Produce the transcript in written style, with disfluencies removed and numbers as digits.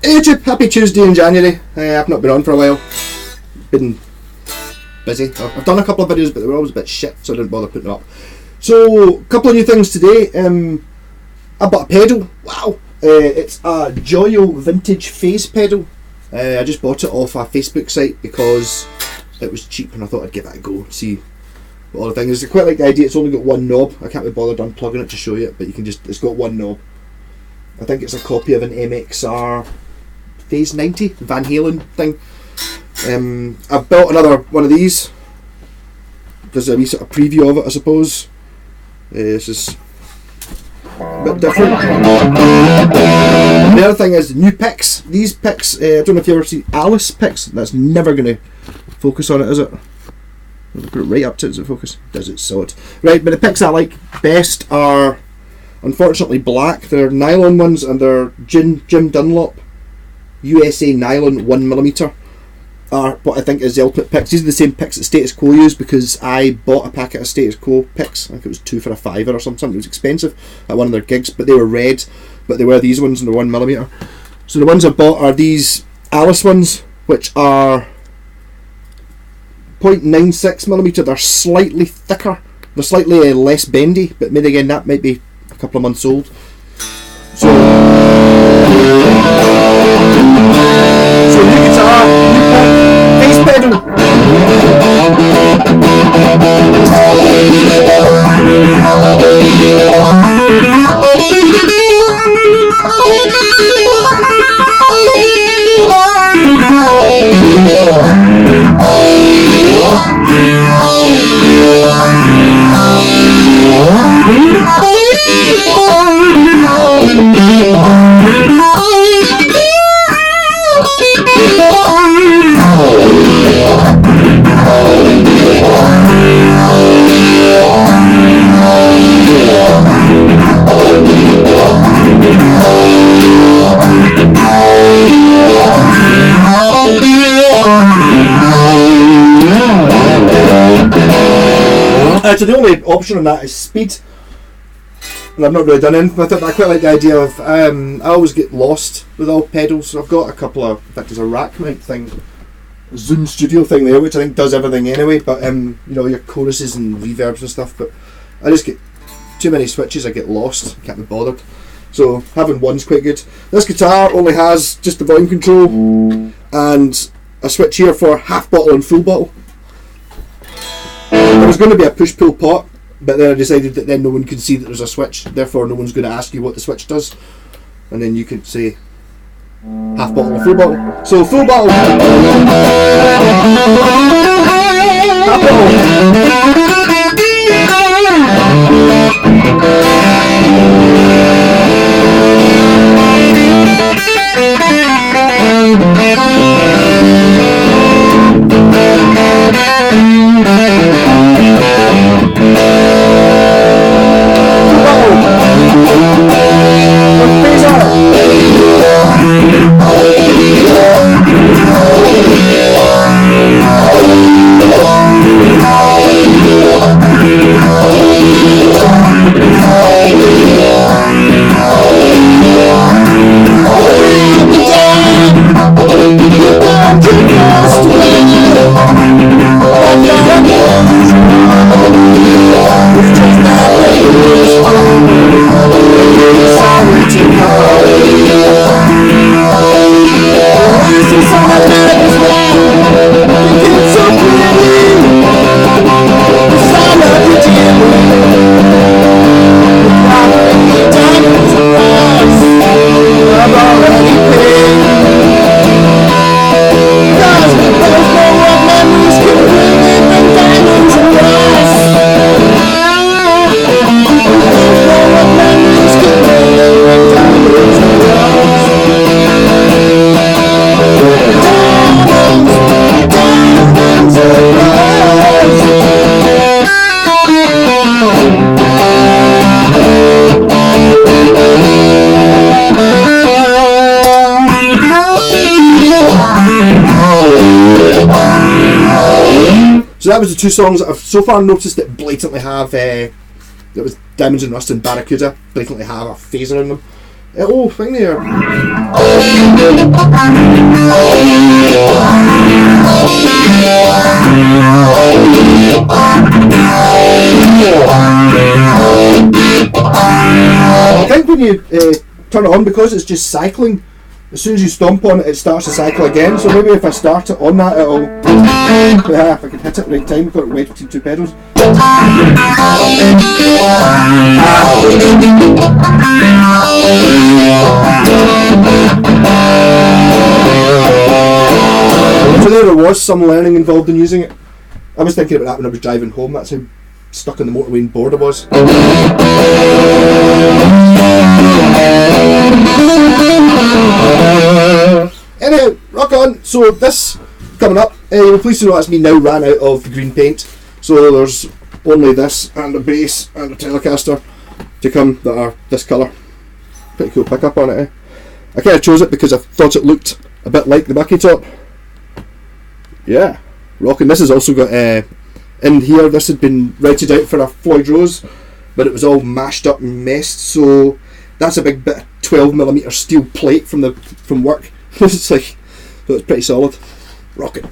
Hey YouTube, happy Tuesday in January. I've not been on for a while. Been busy. I've done a couple of videos, but they were always a bit shit, so I didn't bother putting them up. So, a couple of new things today. I bought a pedal. Wow! It's a Joyo vintage phase pedal. I just bought it off a Facebook site because it was cheap and I thought I'd give it a go, see what all the things is. I quite like the idea. It's only got one knob. I can't be bothered unplugging it to show you it, but you can just, it's got one knob. I think it's a copy of an MXR Phase 90 Van Halen thing. I've built another one of these. There's a wee sort of preview of it, I suppose. This is a bit different. The other thing is new picks. These picks, I don't know if you ever see Alice picks. That's never going to focus on it, is it? I'll put it right up to it. Does it focus? Does it? So it. Right, but the picks I like best are unfortunately black. They're nylon ones and they're Jim Dunlop USA nylon 1mm. Are what I think is the ultimate picks. These are the same picks that Status Quo use because I bought a packet of Status Quo picks. I think it was 2 for a £5 or something. It was expensive at one of their gigs, but they were red. But they were these ones and they're 1mm. So the ones I bought are these Alice ones, which are 0.96mm. They're slightly thicker. They're slightly less bendy, but maybe again that might be a couple of months old. So new guitar, new pick, bass pedal. So the only option on that is speed, and I've not really done anything with it, but I quite like the idea of, I always get lost with all pedals, so I've got a couple of, in fact there's a rack mount thing, a Zoom Studio thing there, which I think does everything anyway, but you know, your choruses and reverbs and stuff, but I just get too many switches, I get lost, can't be bothered, so having one's quite good. This guitar only has just the volume control, and a switch here for half bottle and full bottle. There was going to be a push-pull pot, but then I decided that then no one can see that there's a switch, therefore no one's going to ask you what the switch does, and then you can say half bottle or full bottle. So full bottle, half bottle. So that was the two songs that I've so far noticed that blatantly have, that was Diamonds and Rust and Barracuda, blatantly have a phaser in them. Oh, thing there. I think when you turn it on, because it's just cycling, as soon as you stomp on it, it starts to cycle again. So maybe if I start it on that, it'll... Yeah, if I can hit it at the right time, got it wedged between two pedals. So there was some learning involved in using it. I was thinking about that when I was driving home. That's how stuck on the motorway and bored I was. Anyway, rock on. So this coming up, we're pleased to know that's me now ran out of the green paint. So there's only this and a base and a Telecaster to come that are this colour. Pretty cool pickup on it, eh? I kind of chose it because I thought it looked a bit like the Bucky top. Yeah, rocking. This has also got in here, this had been routed out for a Floyd Rose, but it was all mashed up and messed, so that's a big bit of 12mm steel plate from work. It's like, so it's pretty solid. Rocking.